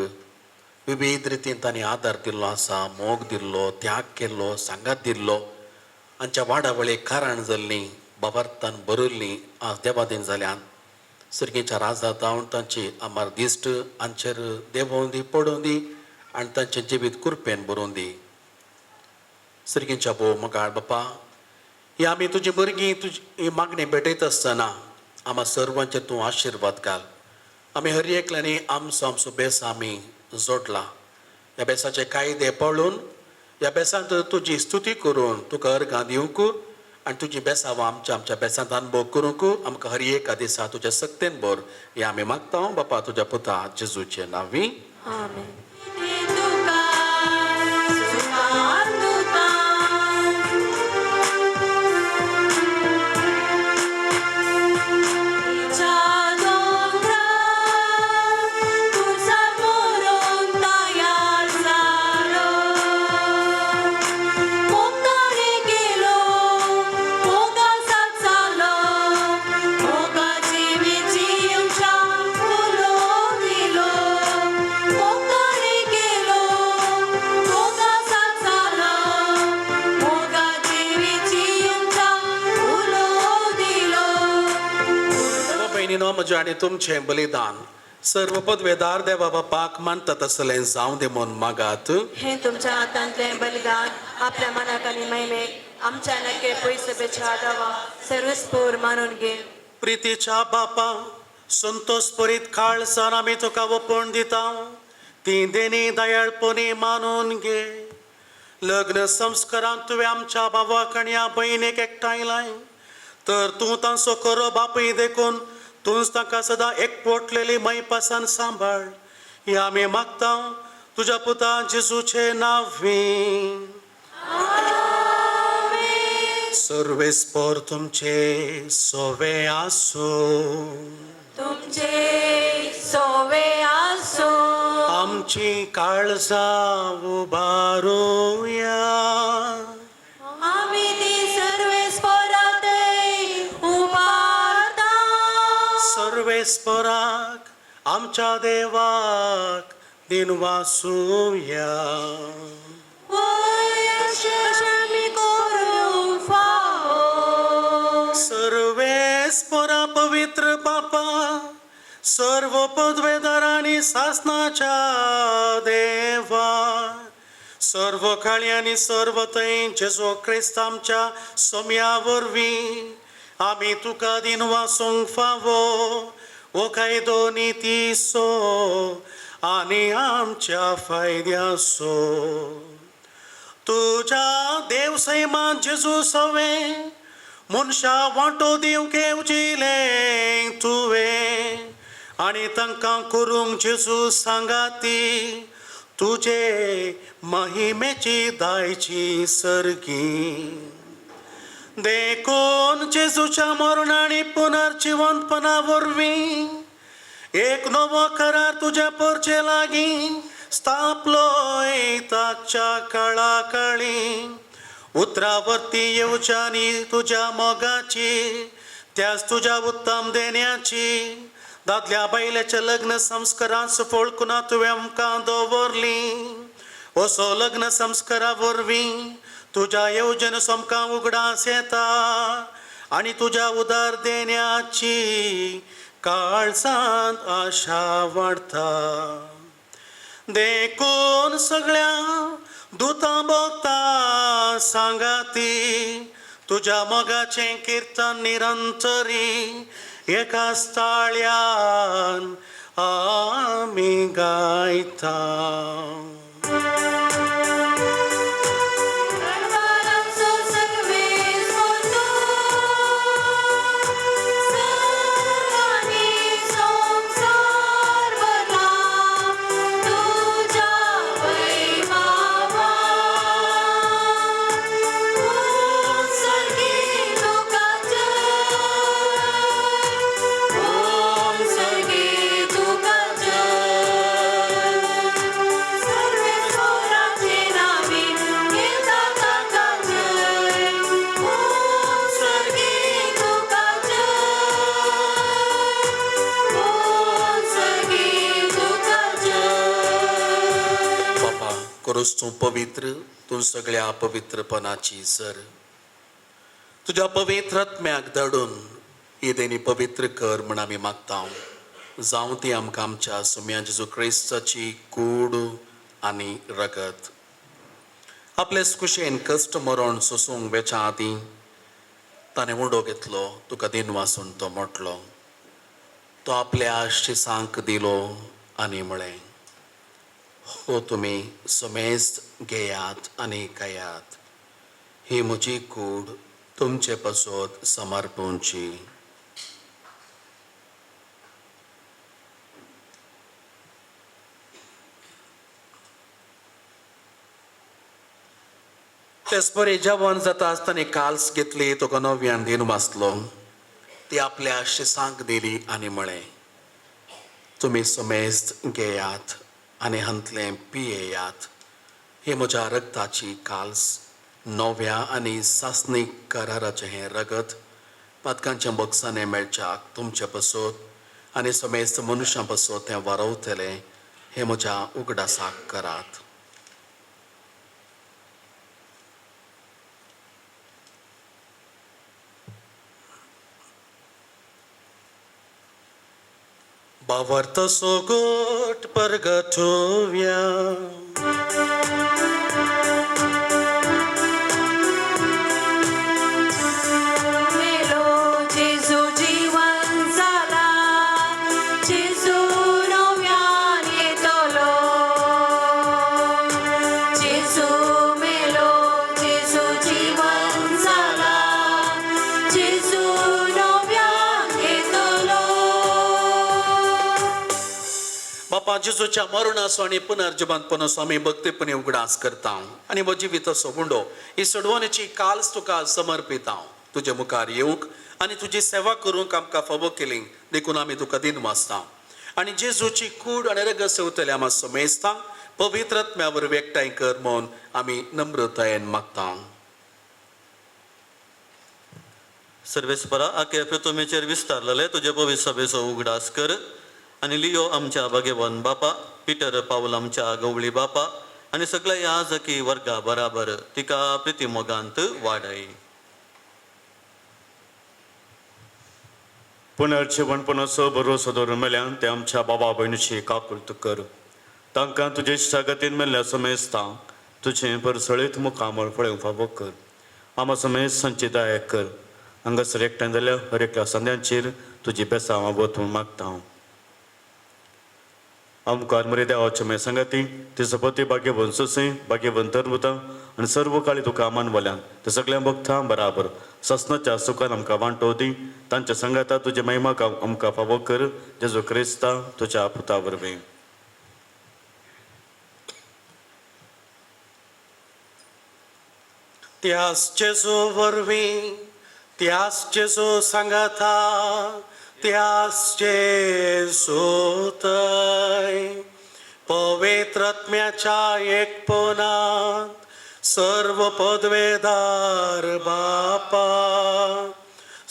विविध रितीन तांणी आदार दिल्लो आसा मोग दिल्लो त्याग केल्लो सांगात दिल्लो हांच्या वाडावळीक कारण जाल्लीं बाबार्थान बरयल्लीं आज देवादीन जाल्यान सर्गीच्या राजा जावन तांची आमार दिश्ट हांचेर देवोवन दी पडोवन दी आनी तांचें जिवीत कुरपेन बरोवन दी सर्गीच्या भोव मोगाळ बापा ही आमी तुजी भुरगीं तुजी ही मागणी भेटयत आसतना आम्हा सर्वांचेर तूं आशिर्वाद घाल आमी हर एकल्यानी आमचो बेस आमी जोडला ह्या बेसाचे कायदे पळोवन ह्या बेसांत तुजी स्तुती करून तुका अर्गां दिवंक आनी तुजी बेसांव आमच्या बेसांत अनुभव करूंक आमकां हर एका दिसा तुज्या सक्तेन बोर हें आमी मागता बापा तुज्या पुता जेजूचे नांवी आमेन Cha भयणीनो म्हजें आनी तुमचें बलिदान सर्व पदवेदार देवा बापाक मानता तसलें जावं दे म्हूण मागात. हे तुमच्या हातांतले बलिदान आपल्या मनाक आनी महिमेक आमच्या नखे पयसभेच्या आदावा सर्वस्पोर मानून घे. प्रितीच्या बापा संतोष परीत खाळसार आमी तुका वपोवन दिता. ती देणी दयाळपणी मानून घे. लग्न संस्कारांत तुवें आमच्या भावाक आनी ह्या भयणीक एकठांयलाय तर तूं तांचो खरो बापूय देखून तूंच ताका सदां एकवटलेली मैपासान सांबाळ. हे आमी मागता तुज्या पुता जेजूचे नांवी. सर्वेस्पर तुमचे सोवे आसूं. तुमचे सोवे आसो. आमची काळजां उबारूया. आमी ती सर्वेस्परात उबारता. सर्वेस्पराक आमच्या देवाक दिन वासूया. सर्वेस्परा पवित्र बापा सर्व पदवेदार आनी सासणाच्या देवा सर्व काळी आनी सर्व थंय जेजो क्रिस्त आमच्या सोम्या वरवीं आमी तुका दिन वासूंक फावो ओ कायदो नितीसो आनी आमच्या फायद्याचो. तुज्या देवसैमात जेजू सवे मनशा वांटो दिवंक येवजिले तुवें आनी तांकां करूंक जेजू सांगाती तुजे महिमेची दायची सर्गी. देखून जेजूच्या मरण आनी पुनर्जिवंतपणा वरवीं एक नवो करार तुज्या परचे लागीं स्थापलोय ताच्या काळा काळी. उतरावरती येवच्यांनी तुज्या मोगाची त्याच तुज्या उत्तम देण्याची दादल्या बायलेच्या लग्न संस्कारांत सफळकुना तुवें आमकां दवरली. असो लग्न संस्कारा वरवीं तुज्या येवजण सोमकां उगडास येता आनी तुज्या उदार देण्याची काळजांत आशा वाडता. देखून सगळ्या दुतां भोगता सांगाती तुज्या मोगाचें किर्तन निरंतरी एकाच ताळ्यान आमी गायता. करूस तूं पवित्र तूं सगळ्या पवित्रपणाची सर. तुज्या पवित्र आत्म्याक धाडून ही देणी पवित्र कर म्हण आमी मागता. जावं ती आमकां आमच्या सोम्या जेजू क्रिस्ताची कूड आनी रगत. आपलेच कुशेन कश्ट मरण सोसूंक वेच्या आदीं ताणें उडो घेतलो तुका दिन वासून तो मोटलो. तो आपल्या शिसांक दिलो आनी म्हळें हो तुमी समेस्त घेयात आनी खायात. ही म्हजी कूड तुमचे पसोत समर्पूंची. तेच परी जेवण जाता आसतना काल्स घेतली तुका नव्यान दिन वाचलो. ती आपल्या शिसांक दिली आनी म्हळें तुमी समेस्त घेयात आनी हंतलें पियेयात. ही म्हज्या रगताची काल्स नव्या आनी सासनीक कराराचें हें रगत पातकांच्या बक्षांनी मेळच्याक तुमचे पसोत आनी समेस्त मनशां पसोत तें वारवतलें हें म्हज्या उगडासाक करात. Bavartă sogot părgătovia. बापा जेजूच्या मरणाचो आनी पुनर्जीवनपणाचो आमी भक्तीपणी उगडास करता आनी म्हजी जिविताचो गुंडो ही सोडवण्याची काल्स तुका समर्पिता तुजे मुखार येवंक आनी तुजी सेवा करूंक आमकां फावो केली देखून आमी तुका दिन वाचता आनी जेजूची कूड आनी रग सेवतले मातसो मेजता पवित्रत्म्यावर एकठांय कर म्हूण आमी नम्रतायेन मागता. सर्वेस्परा आख्या पृथ्वीचेर विस्तारलेले तुजे पवित्र सभेचो उगडास कर आनी लियो आमच्या भाग्यवान बापा पिटर पावल आमच्या गवळी बापा आनी सगळ्या याजकी वर्गा बराबर तिका प्रिती मोगांत वाडय. पुनर्जीवनपणाचो भरोसो दवरून मेल्यान ते आमच्या बाबा भयणीची काकुळट कर तांकां तुजे इश्टागतीन मेल्ल्या समेजता तुजें परसळीत मुखामळ फळेव फावो कर आमा समेज संचितायक कर हांगासर एकठांय जाल्या हर एकल्या संद्यांचेर तुजी बेसांवां वतून मागता हांव. आमकां मरे देवाचे मे संगती ते सपती भाग्यवन सुसे भाग्यवन तरवता आनी सर्व काळी तुका मानवल्यान ते सगळ्या भक्तां बराबर ससनाच्या सुखान आमकां वांटो दी तांच्या संगता तुजे महिमाक आमकां फावो कर जेजू क्रिस्ता तुज्या पुता वरवीं. त्याच जेजू वरवीं त्याच जेजू सांगाता त्याच जेजू थंय पवित्रत्म्याच्या एकपणांत सर्व पदवेदार बापा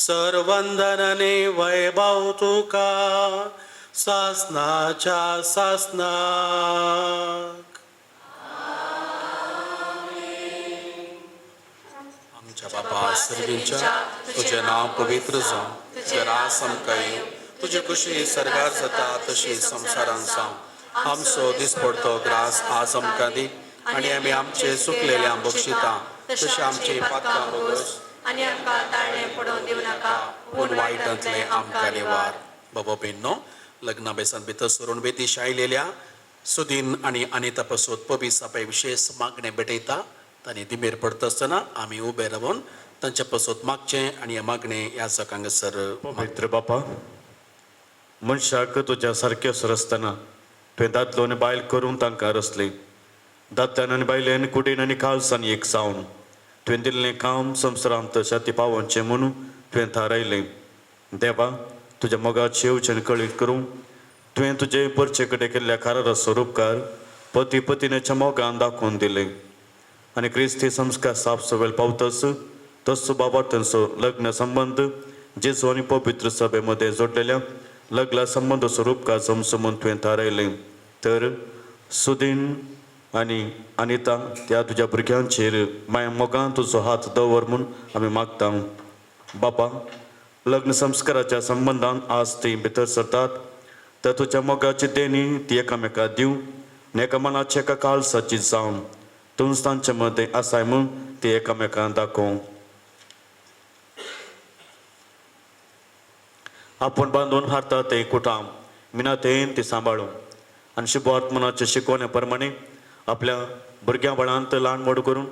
सर्वंदनाने वैभव तुका सासनाच्या सासनाक. आमच्या बापा सर्वींच्या तुझे नाव पवित्र जावं तुझे रास आमकां येवं तुझे कुशी सरगार जाता तशी संवसारांत जावं आमचो दिसपडतो ग्रास आज आमकां दी आनी आमी आमचे चुकलेल्या बक्षिता तशें आमची पातकां बोगस आनी आमकां ताळणे पडोवन दिवं नाका पूण वायटांतले आमकां निवार. बाबा बेन्नो लग्ना बेसान भितर सरून बेतीश आयलेल्या सुदीन आनी अनिता पासून पबी सापय विशेष मागणे भेटयता तांणी दिमेर पडटा आसतना आमी उबे रावन तांच्या पासून मागचें आनी हे मागणे ह्या सकांगसर. पवित्र बापा मनशाक तुज्या सारक्यो सर आसतना तुवें दादलो आनी बायल करून तांकां रचली दादल्यान आनी बायलेन कुडीन आनी खालसान एक जावन तुवें दिल्लें काम संवसारांत शाती पावोवचें म्हणून तुवें थारायलें. देवा तुज्या मोगाचें येवचें कळीत करूं तुवें तुजे परचे कडेन केल्ल्या कारार स्वरूपकार पती पत्नीच्या मोगान दाखोवन दिलें आनी क्रिस्ती संस्कार साफ सवेल पावतस तसो बाबा तांचो लग्न संबंध जेजू आनी पवित्र सभे मदें जोडलेल्या लग्न संबंध स्वरूपकार जमचो म्हूण तुवें थारायलें. तर सुदीन आनी अनिता त्या तुज्या भुरग्यांचेर माया मोगान तुजो हात दवर म्हूण आमी मागता. बापा लग्न संस्काराच्या संबंधान आज ती भितर सरतात तर तुज्या मोगाची देणी ती एकामेकाक दिवं आनी एका मनाची एका काळसाची जावन तुमच तांचे मदें आसाय म्हूण ती एकामेकांक दाखोवं. आपूण बांदून हाडटा तें कुटाम मिनातेन ती सांबाळूं आनी शुभात्मनाचे शिकवणे प्रमाणे आपल्या भुरग्यां बळांत ल्हान मोड करून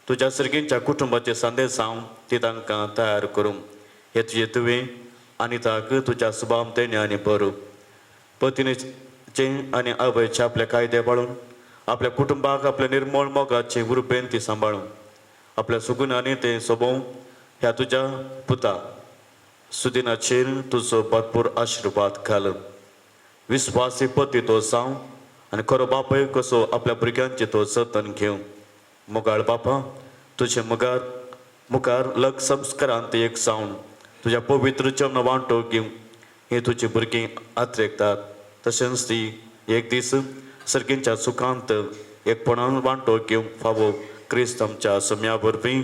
तुज्या सर्गींच्या कुटुंबाचे संदेश जावन ती तांकां तयार करूं. हे तुजे तुवें आनी ताक तुज्या सुभामतेने आनी बरो पत्नीचे आनी आवयचे आपले कायदे पाळून आपल्या कुटुंबाक आपल्या निर्मळ मोगाचे उर्बेन ती सांबाळूं आपल्या सुगुणांनी ते सोबोवं ह्या तुज्या पुता सुदिनाचेर तुजो भरपूर आशिर्वाद घाल. विस्वासी पती तो जावं आनी खरो बापूय कसो आपल्या भुरग्यांचे तो जतन घेवं. मोगाळ बापा तुजे मुखार लग संस्कारांत एक जावन तुज्या पवित्र जेवण वांटो घेवं ही तुजी भुरगीं आत्रेकतात तशेंच ती एक दीस सर्गींच्या सुखांत एकपणान वांटो घेवंक फावो क्रिस्त आमच्या सम्या वरवीं.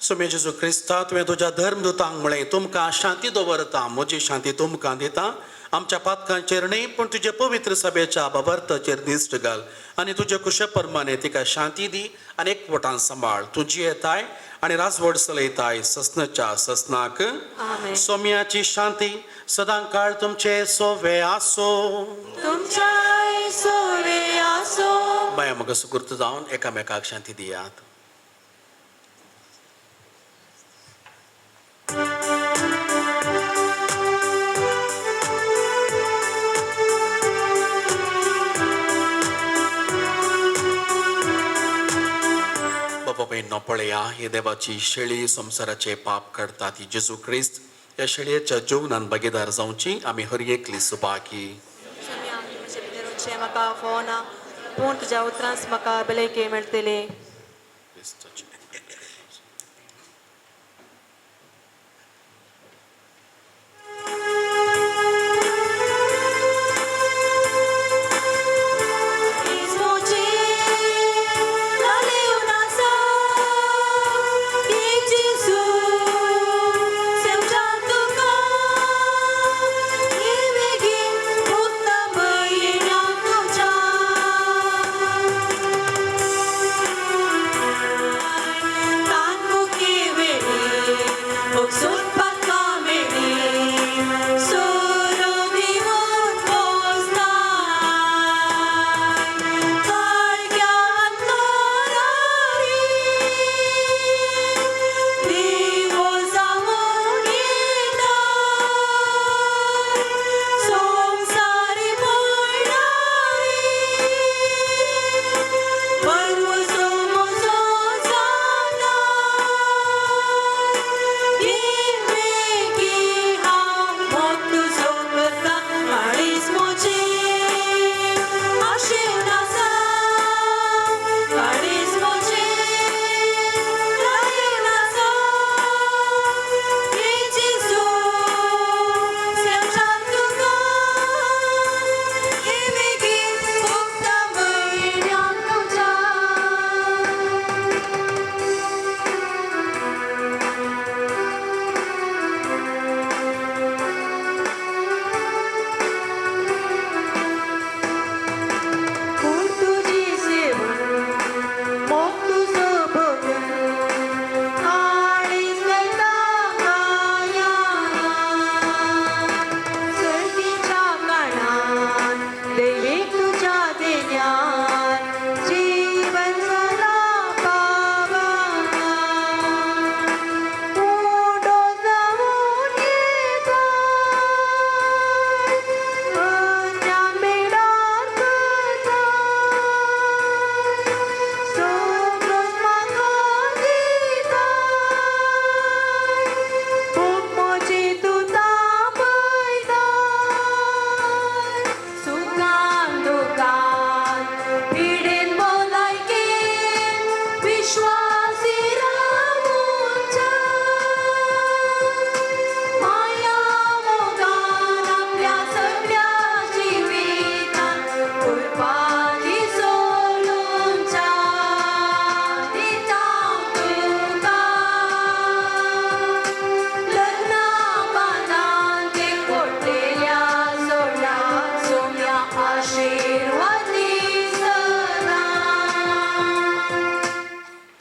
सुमे जेजू क्रिस्ता तुवें तुज्या धर्मदुतांक म्हळें तुमकां शांती दवरता म्हजी शांती तुमकां दिता आमच्या पातकांचेर न्ही पूण तुजे पवित्र सभेच्या बाबर्थाचेर दिश्ट घाल आनी तुजे कुशे प्रमाणे तिका शांती दी आनी एकवटान सांबाळ तुजी येताय आनी राजवट चलयताय ससनच्या ससनाक सोम्याची शांती सदां काळ तुमचे सोवे आसो बाया म्हाका सुकृत जावन एकामेकाक शांती दियात. बाबा बहीण पळया ही देवाची शेळी संसाराचे पाप काडटा ती जेजू क्रिस्त या शेळयेच्या जेवणान भागीदार जावची आमी हर एकली सुभागी. म्हाका फोना पूण तुज्या उतरांस म्हाका भलायकी मेळटली.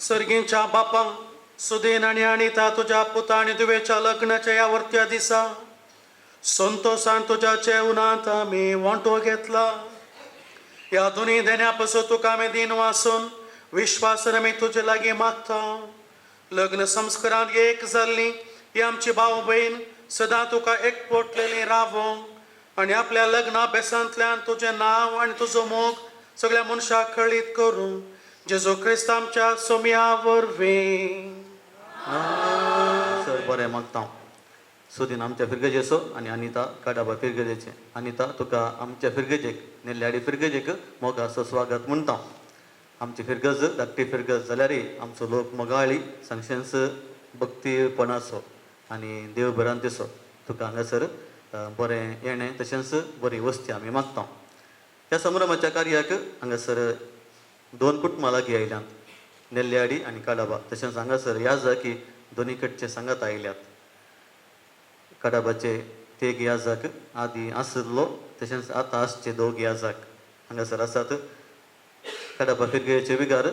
सर्गींच्या बापांक सुदीन आनी अनिता तुज्या पुता आनी दुवेच्या लग्नाच्या या वर्त्या दिसा संतोषान तुज्या जेवणांत आमी वांटो घेतला. ह्या दोनी देण्या पासून तुका आमी दिन वासून विश्वासान आमी तुजे लागीं मागता. लग्न संस्कारांत एक जाल्ली ही आमची भाव भयण सदां तुका एकवटलेली रावोंक आनी आपल्या लग्ना बेसांतल्यान तुजें नांव आनी तुजो मोग सगळ्या मनशाक कळीत करूं जेजू क्रिस्त आमच्या सोम्या वरवीं. सर बरें मागता सुदीन आमच्या फिरगजेचो आनी अनिता काडाबा फिरगजेचे. अनिता तुका आमच्या फिरगजेक नेल्ल्याडी फिरगजेक मोगाचो स्वागत म्हणटा. आमची फिरगज धाकटी फिरगज जाल्यारय आमचो लोक मोगाळी सांगशेंस भक्तीपणाचो आनी देव बरान दिसो. तुका हांगासर बरें येणें तशेंच बरी वस्ती आमी मागता. ह्या संभ्रमाच्या कार्याक हांगासर 2 कुटुंबां लागीं आयल्यात. नेल्ल्याडी आणि काडाबा तशेंच हांगासर याजकी दोनीकडचे सांगात आयल्यात. काडाबाचे तेग याजक आदी आसलो तशेंच आतां आसचे दोग याजक हांगासर आसात. काडाबा पिरगेचे विगार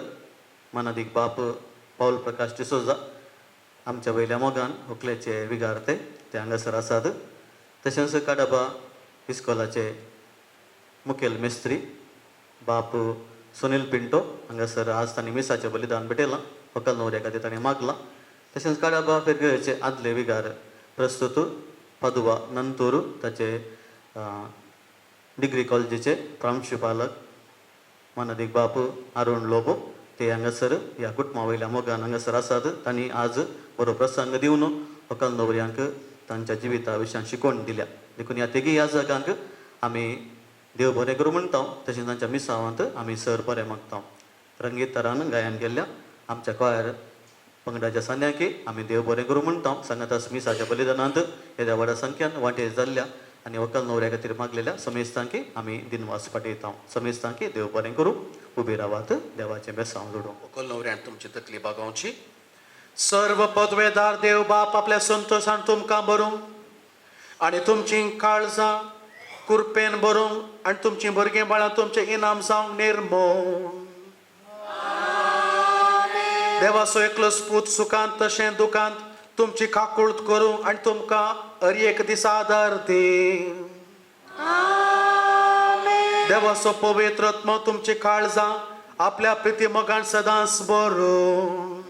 मानादीक बाप पाऊल प्रकाश डिसोजा आमच्या वयल्या मोगान व्हंकलेचे विगार ते हांगासर आसात. तशेंच काडाबा इस्कॉलाचे मुखेल मेस्त्री बाप सुनील पिंटो हांगासर आज तांणी मिसाचें बलिदान भेटयलां व्हंकल न्हवऱ्या खातीर ताणें मागलां. तशेंच काडाबा पिरगेचे आदले विगार प्रस्तुत पादुवा नंतूर ताचे डिग्री कॉलेजीचे प्रांशुपालक मानादीक बाप अरुण लोबो ते हांगासर ह्या कुटुंबा वयल्या मोगान हांगासर आसात. तांणी आज बरो प्रसंग दिवन व्हंकल न्हवऱ्यांक तांच्या जिविता विशयान शिकवण दिल्या. देखून ह्या तिगी ह्या जगांक आमी देव बरें करूं म्हणटा. तशेंच तांच्या मिसावांत आमी सर बरें मागता. रंगीत तरान गायन केल्ल्या आमच्या क्वायर पंगडाच्या सान्याकी आमी देव बरें करूं म्हणटा. सांगात मिसाच्या बलिदानांत येद्या व्हडा संख्यान वांटेज जाल्ल्या आनी व्हंकल न्हवऱ्या खातीर मागलेल्या समेस्तांकी आमी दिनवास पाठयता. समेस्तांकी देव बरें करूं. उबी रावात देवाचें बेसांव जोडूं. व्हंकल न्हवऱ्यान तुमची तकली बागावची. सर्व पदवेदार देव बाप आपल्या संतोशान तुमकां भरूं आनी तुमची काळजां कुरपेन भरूं आनी तुमची भुरगीं बाळां तुमचें इनाम जावंक निर्मोळ. देवाचो एकलो पूत सुखांत तशें दुखांत तुमची काकुळट करूं आनी तुमकां हर एक दिसा आदार दी. देवाचो पवित्र आत्मा तुमची काळजां आपल्या प्रिती मोगान सदांच भरूं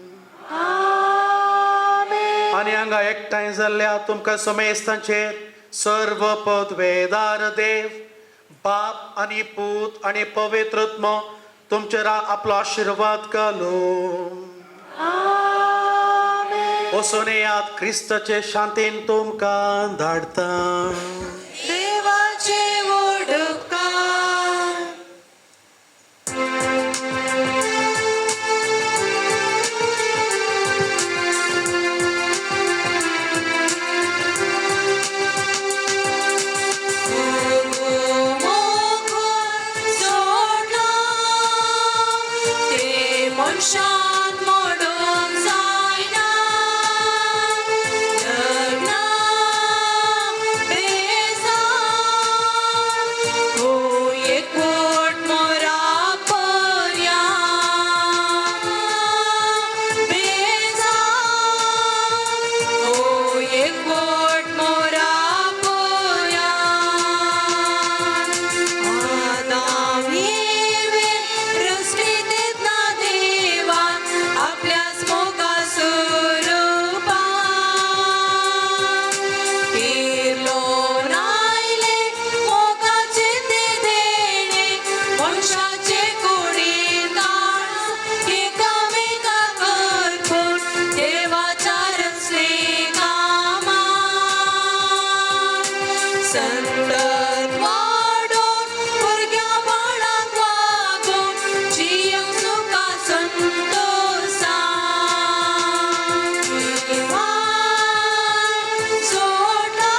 आनी हांगा एकठांय जाल्ल्या तुमकां समेस्तांचेर सर्व पदवेदार देव बाप आनी पूत आनी पवित्र आत्मा तुमचेर आपलो आशिर्वाद घालूं. वचून येयात क्रिस्ताचे शांतीन तुमकां धाडटा. देवाचे वडकार ते मनशान मोडून जायना. लग्ना बेजार हो एकवट मोरा पर्या बेजार हो एकवट मोरा पर्या. आपल्याच मोगा स्वरूपा फिरलो राहिले मोगाचे ते देणे मनशाचे कुडीन काळ एकामेका करपून देवाच्या रचले कामा. संतत वाडून भुरग्या बाळांक वागून जियेंक सुखा संतोषा. सोडला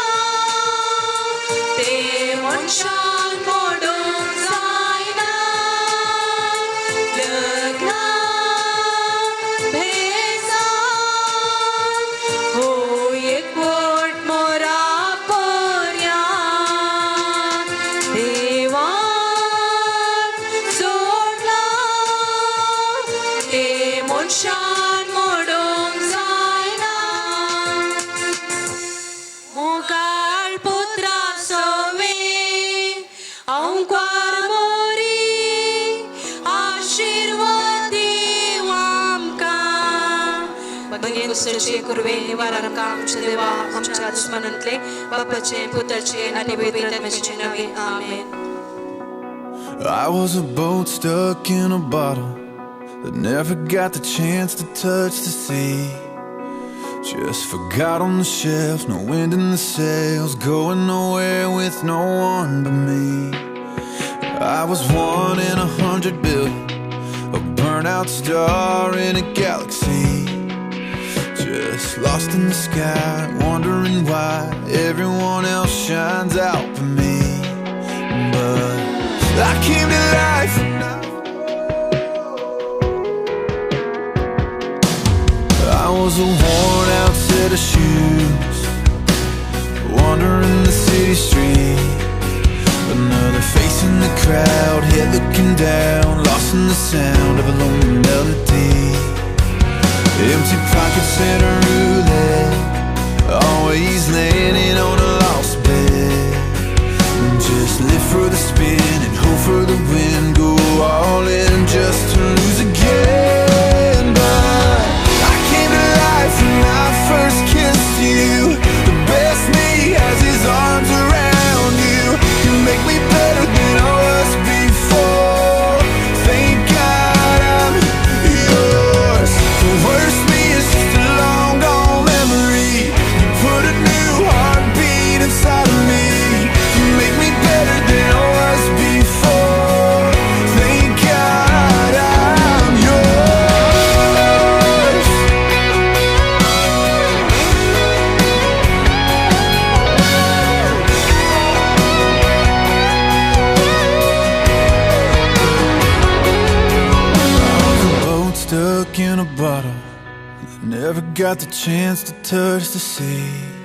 ते मनशान मोडूंक जायना. लग्ना बेजार हो एकवट मोरा पर्या. देवान सोडला ते मनशान मोडूंक जायना. मोगाळ पुत्रा सोवे अंकार मोरी आशीर्वाद दिव आमकां. बगेन कुसरचे कुरवे निवारण आमकां आमच्या देवा आमच्या दुश्मनांतले बापाचे पुत्राचे आनी पवित्र आत्म्याचे नावे आमेन. I was a boat stuck in a bottle that never got the chance to touch the sea. Just forgot on the shelf, no wind in the sails, going nowhere with no one but me. I was 1 in 100 billion, a burnout star in a galaxy. Just lost in the sky, wondering why everyone else shines out for me. But I came to life. was a worn out set of shoes, wandering the city street. Another face in the crowd, head looking down, lost in the sound of a lonely melody. Empty pockets and a roulette, always landing on a lost bet. Just live for the spin and hope for the win, go all in just to lose again. But I came to life when I first kissed you. The best me has his arms around you. You make me better than I was before. Thank God I'm yours. The worst me is just a long gone memory. You put a new heartbeat inside of me. You make me better than I was before. Thank God I'm yours. A boat stuck in a bottle that never got the chance to touch the sea.